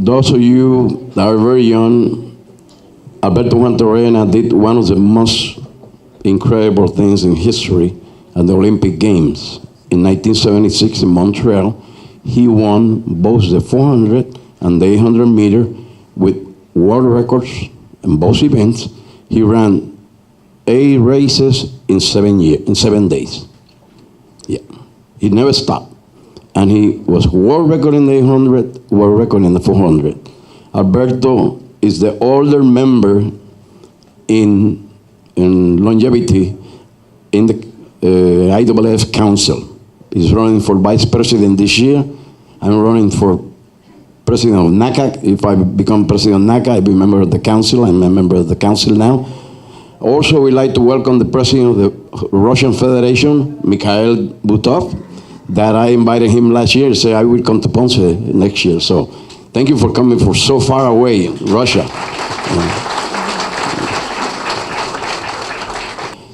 those of you that are very young, Alberto Guantorena did one of the most incredible things in history at the Olympic Games. In 1976 in Montreal, he won both the 400 and the 800 meter with world records in both events. He ran 8 races in 7 days. Yeah, he never stopped. And he was world record in the 800, world record in the 400. Alberto is the older member in longevity in the IAAF Council. He's running for vice president this year. I'm running for president of NACAC. If I become president of NACAC, I'll be a member of the council. I'm a member of the council now. Also, we'd like to welcome the president of the Russian Federation, Mikhail Butov, that I invited him last year. Say I will come to Ponce next year. So thank you for coming from so far away, Russia.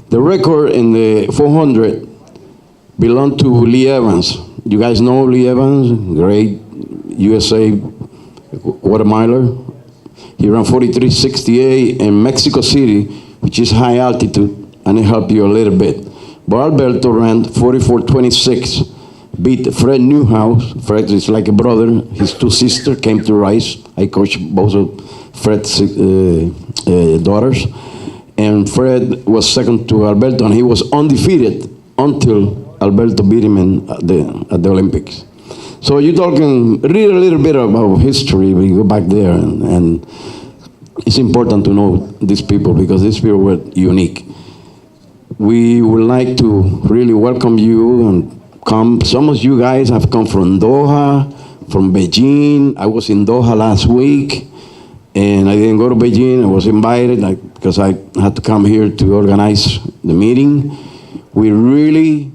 The record in the 400 belonged to Lee Evans. You guys know Lee Evans, great USA quarter miler. He ran 43.68 in Mexico City, which is high altitude, and it helped you a little bit. But Alberto ran 44.26, beat Fred Newhouse. Fred is like a brother. His 2 sisters came to Rice. I coached both of Fred's daughters. And Fred was second to Alberto, and he was undefeated until Alberto beat him at the Olympics. So you're talking, read a little bit about history. We go back there, and it's important to know these people because these people were unique. We would like to really welcome you and come. Some of you guys have come from Doha, from Beijing. I was in Doha last week, and I didn't go to Beijing. I was invited because I had to come here to organize the meeting. We really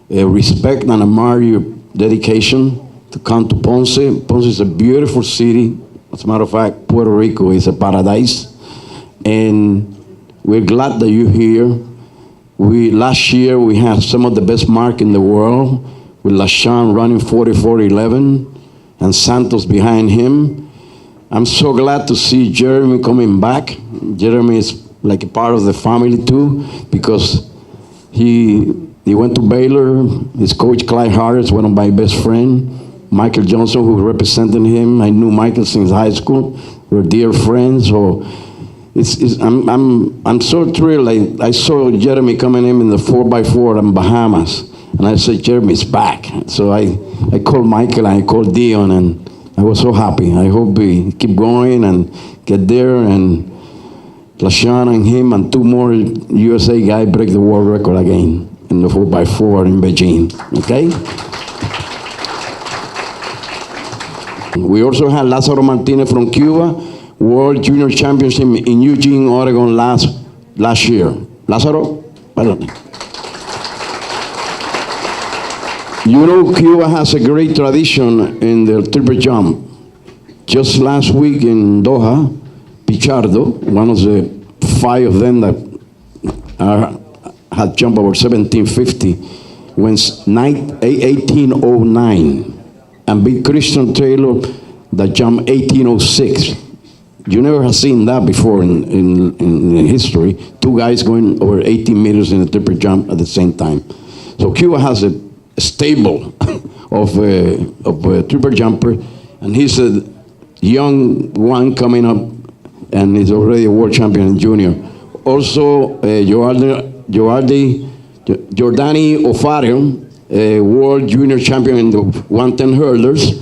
respect and admire your dedication to come to Ponce. Ponce is a beautiful city. As a matter of fact, Puerto Rico is a paradise. And we're glad that you're here. Last year, we had some of the best mark in the world, with LaShawn running 44.11 and Santos behind him. I'm so glad to see Jeremy coming back. Jeremy is like a part of the family too, because he went to Baylor. His coach, Clyde Harris, one of my best friends. Michael Johnson, who represented him. I knew Michael since high school. We're dear friends. So I'm so thrilled. I saw Jeremy coming in the 4x4 in Bahamas, and I said, Jeremy's back. So I called Michael and I called Dion, and I was so happy. I hope we keep going and get there, and LaShawn and him and 2 more USA guys break the world record again in the 4x4 in Beijing, okay? We also had Lázaro Martinez from Cuba, World Junior Championship in Eugene, Oregon last year. Lázaro? Pardon. You know, Cuba has a great tradition in the triple jump. Just last week in Doha, Pichardo, one of the 5 of them that had jumped over 1750, went 1809 and beat Christian Taylor that jumped 1806. You never have seen that before in history. 2 guys going over 18 meters in a triple jump at the same time. So Cuba has a stable of triple jumper, and he's a young one coming up, and he's already a world champion in junior. Also, Jordani Ofario, a world junior champion in the 110 hurdlers.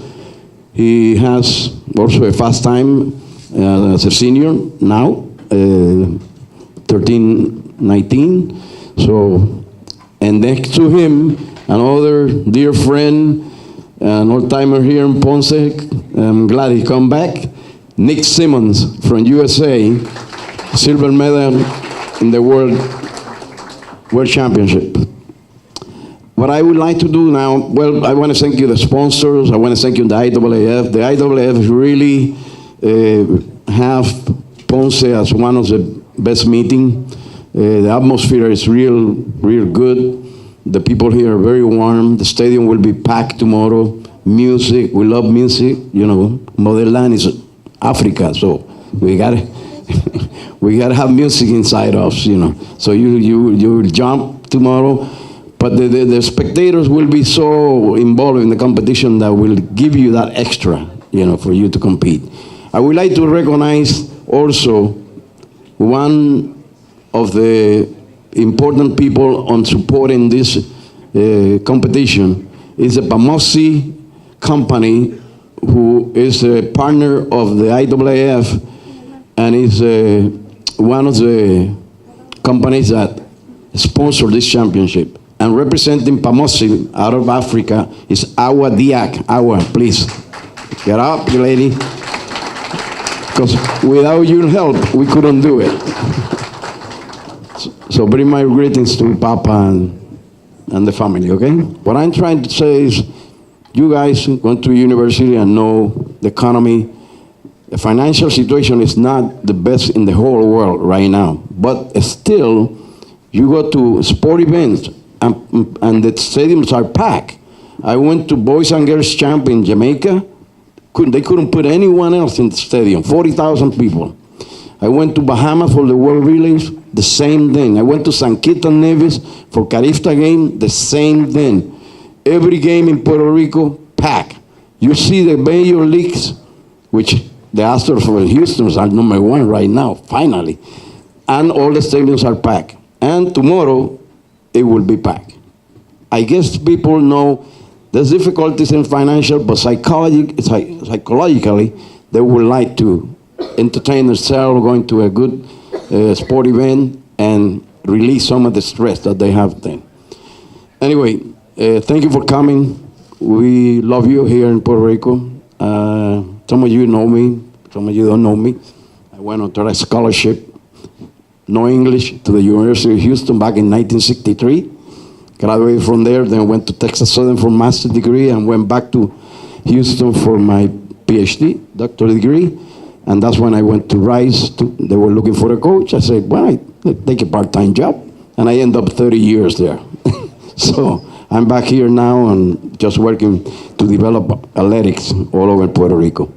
He has also a fast time as a senior now, 13:19. So, and next to him, another dear friend, an old-timer here in Ponce. I'm glad he come back. Nick Simmons from USA, silver medal in the World Championship. What I would like to do now, well, I want to thank you, the sponsors. I want to thank you, the IAAF. The IAAF really have Ponce as one of the best meetings. The atmosphere is real good. The people here are very warm. The stadium will be packed tomorrow. music. We love music. You know, motherland is Africa, so we got we gotta have music inside us. You know, so you jump tomorrow, but the spectators will be so involved in the competition that will give you that extra, you know, for you to compete. I would like to recognize also one of the important people on supporting this competition is a Ponce company who is a partner of the IAAF and is one of the companies that sponsor this championship. And representing Ponce out of Africa is Awa Diak. Awa, please, get up, lady. Because without your help, we couldn't do it. So bring my greetings to Papa and the family, okay? What I'm trying to say is, you guys went to university and know the economy. The financial situation is not the best in the whole world right now. But still, you go to sport events and the stadiums are packed. I went to Boys and Girls Camp in Jamaica. They couldn't put anyone else in the stadium, 40,000 people. I went to Bahamas for the World Relays, the same thing. I went to St. Kitts and Nevis for Carifta game, the same thing. Every game in Puerto Rico, packed. You see the major leagues, which the Astros for Houston are #1 right now, finally. And all the stadiums are packed. And tomorrow, it will be packed. I guess people know there's difficulties in financial, but psychologically, they would like to entertain themselves, going to a good sport event, and release some of the stress that they have then. Anyway, thank you for coming. We love you here in Puerto Rico. Some of you know me, some of you don't know me. I went on a scholarship, no English, to the University of Houston back in 1963. Graduated from there, then went to Texas Southern for master's degree and went back to Houston for my PhD, doctorate degree. And that's when I went to Rice. They were looking for a coach. I said, well, I take a part-time job. And I ended up 30 years there. So I'm back here now and just working to develop athletics all over Puerto Rico.